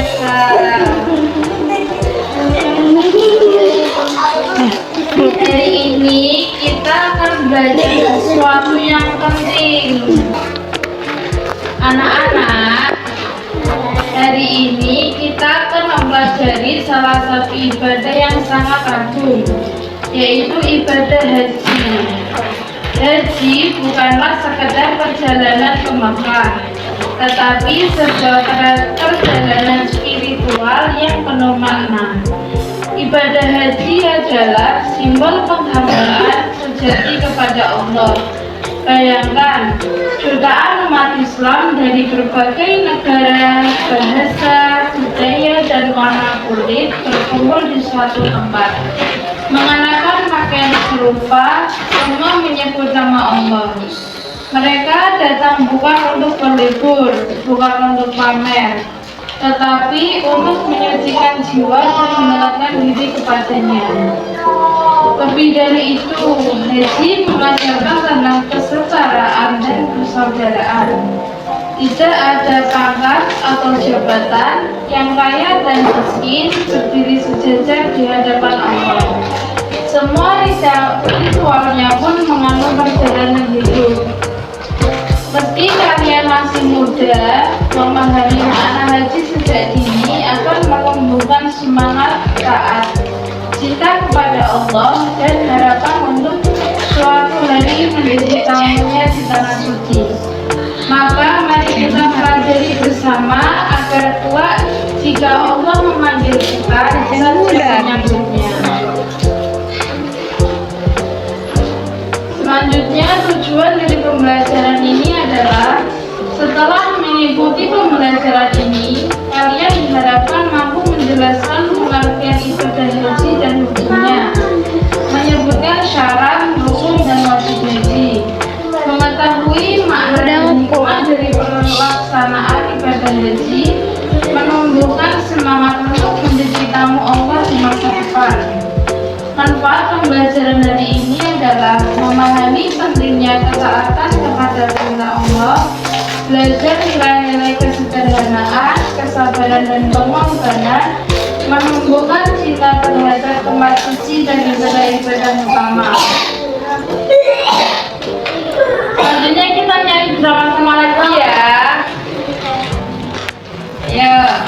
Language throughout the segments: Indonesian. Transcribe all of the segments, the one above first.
biasa. Hari ini kita akan belajar sesuatu yang penting. Anak-anak, hari ini kita akan mempelajari salah satu ibadah yang sangat agung, yaitu ibadah haji. Haji bukanlah sekedar perjalanan ke Makkah, tetapi sebuah perjalanan spiritual yang penuh makna. Ibadah haji adalah simbol penghambaan sejati kepada Allah. Bayangkan, jutaan umat Islam dari berbagai negara, bahasa, budaya, dan warna kulit berkumpul di suatu tempat. Mengenakan pakaian serupa, semua menyebut nama Allah. Mereka datang bukan untuk berlibur, bukan untuk pamer, tetapi untuk menyucikan jiwa dan mendekatkan diri kepadanya. Lebih dari itu, haji mengajarkan tentang kesetaraan dan persaudaraan. Tidak ada pangkat atau jabatan, yang kaya dan miskin berdiri sejajar di hadapan Allah. Semua ritualnya pun mengandung perjalanan hidup. Meski kalian masih muda, memahami makna haji sejak dini akan menumbuhkan semangat taat, cinta kepada Allah, dan harapan untuk suatu hari menjadi tamunya di tanah suci. Maka mari kita pelajari bersama agar kelak jika Allah memanggil kita bisa menyambutnya. Selanjutnya, tujuan dari pembelajaran ini adalah setelah mengikuti pembelajaran ini, kalian diharapkan mampu menjelaskan pengertian ibadah haji dan hukumnya, menyebutkan syarat, rukun, dan wajib haji, mengetahui makna dan hikmah dari pelaksanaan ibadah haji, menumbuhkan semangat untuk menjadi tamu Allah di masa depan. Manfaat pembelajaran hari ini adalah memahami pentingnya ketaatan kepada perintah Allah, belajar nilai-nilai kesederhanaan, kesabaran, dan pengorbanan, menumbuhkan cinta terhadap tempat suci dan ibadah-ibadah utama. Selanjutnya kita nyanyi bersama-sama lagi ya. Ya.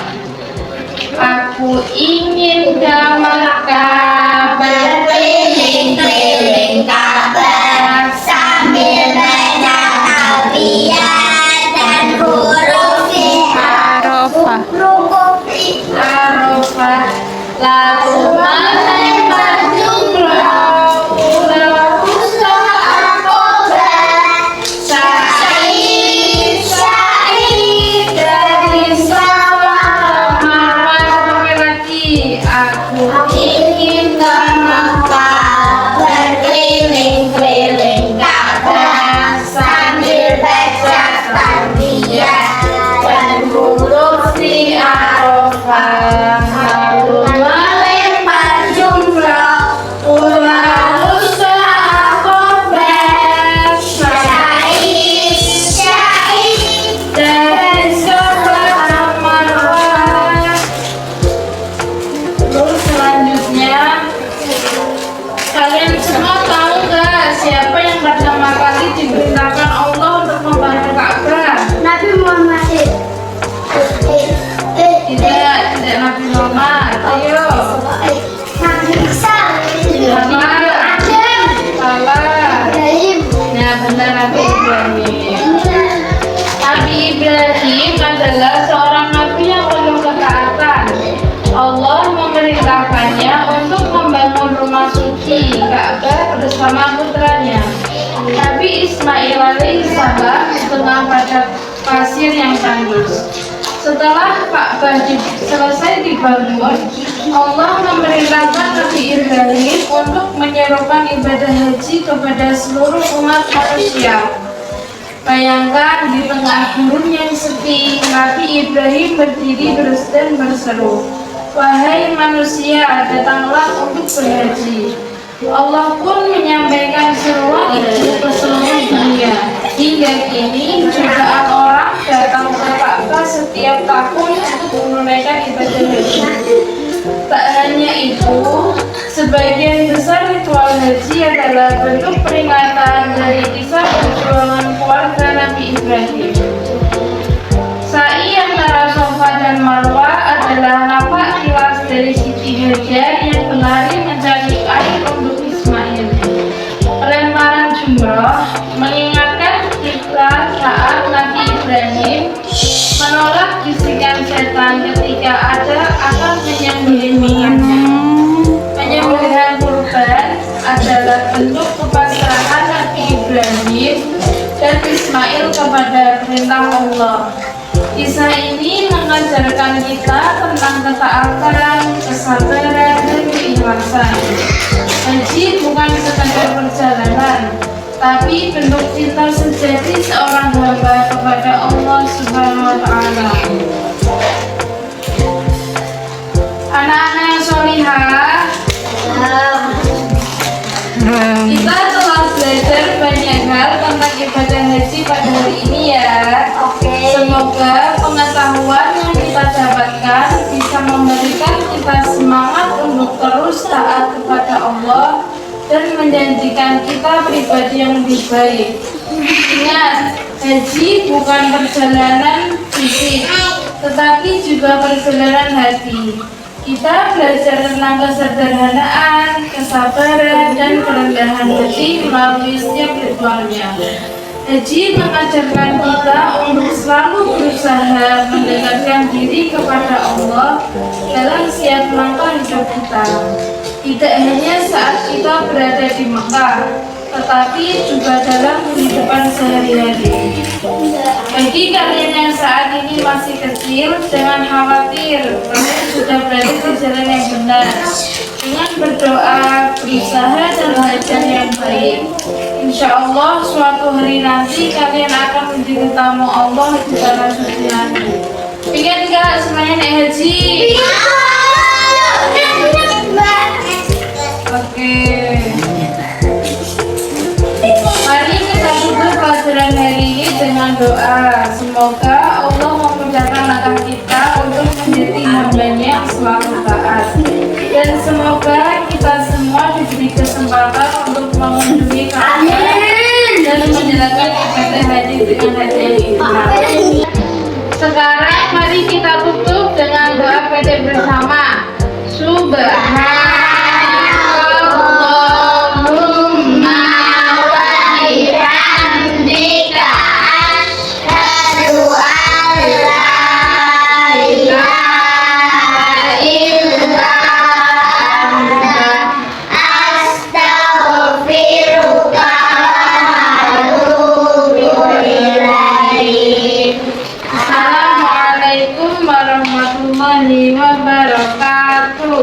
Aku ingin ke Makkah, berkeliling-keliling Ka'bah, sambil banyak alfiyah dan huruf Arafah, lalu melempar jumrah, lalu Aqabah, sa'i dari Safa Marwah. Aku ingin ke Makkah, berkeliling-keliling Ka'bah, sambil baca talbiyah dan huruf di Arafah, lalu melempar jumrah, lalu Aqabah, sa'i dari Safa Marwah. Terus selanjutnya, kalian semua tahu nggak siapa yang pertama kali diperintahkan Allah untuk membangun Ka'bah? Nabi Muhammad. Tidak Nabi Muhammad. Ayo. Nabi Isa. Salah. Salah. Nah, benar, Nabi Ibrahim. Nabi Ibrahim adalah seorang nabi yang penuh ketaatan. Allah memerintahkannya untuk membangun rumah suci Ka'bah bersama putranya Nabi Ismail alaihissalam di tengah padang pasir yang tandus. Setelah Ka'bah selesai dibangun, Allah memerintahkan Nabi Ibrahim untuk menyerukan ibadah haji kepada seluruh umat manusia. Bayangkan di tengah gurun yang sepi, Nabi Ibrahim berdiri dan berseru, "Wahai manusia, datanglah untuk berhaji." Allah pun menyampaikan seruan itu ke seluruh dunia. Hingga kini jutaan orang datang ke Ka'bah setiap tahun untuk menunaikan ibadah haji. Tak hanya itu, sebagian besar ritual haji adalah bentuk peringatan dari kisah perjuangan keluarga Nabi Ibrahim. Sa'i antara Safa dan Marwah adalah napak kilas dari Siti Hajar yang berlari mencari air untuk Ismail. Pelemparan jumrah mengingatkan kita saat Nabi Ibrahim menolak bisikan setan ketika ada akan menyembelihnya. Penyembelihan kurban adalah bentuk kepasrahan Nabi Ibrahim dan Ismail kepada perintah Allah. Kisah ini mengajarkan kita tentang ketaatan, kesabaran, dan keikhlasan. Haji bukan sekadar perjalanan, tapi bentuk cinta sejati seorang hamba kepada Allah Subhanahu wa Ta'ala. Anak-anak yang sholihah, kita telah belajar banyak hal tentang ibadah haji pada hari ini ya. Semoga pengetahuan yang kita dapatkan bisa memberikan kita semangat untuk terus taat kepada Allah dan menjanjikan kita pribadi yang lebih baik. Ingat, haji bukan perjalanan fisik, tetapi juga perjalanan hati. Kita belajar tentang kesederhanaan, kesabaran, dan kerendahan hati melalui setiap ritualnya. Haji mengajarkan kita untuk selalu berusaha mendekatkan diri kepada Allah dalam setiap langkah hidup kita. Tidak hanya saat kita berada di Mekah, tetapi juga dalam kehidupan sehari-hari. Bagi kalian yang saat ini masih kecil, jangan khawatir, kalian sudah berada di jalan yang benar. Dengan berdoa, berusaha, dan belajar yang baik, insya Allah suatu hari nanti kalian akan menjadi tamu Allah di tanah suci nanti. Ingat gak semuanya naik haji? Oke. Mari kita tutup pelajaran hari ini dengan doa. Semoga Allah memudahkan langkah kita untuk menjadi hamba-Nya yang selalu taat. Dan semoga kita semua diberi kesempatan untuk mengunjungi Ka'bah dan menjalankan ibadah haji dengan hati yang ikhlas. Sekarang mari kita tutup dengan doa pada bersama. Subhanallahumma wa bihamdika asyhadu an la ilaha illa anta astaghfiruka wa atubu ilaik. Assalamualaikum warahmatullahi wabarakatuh.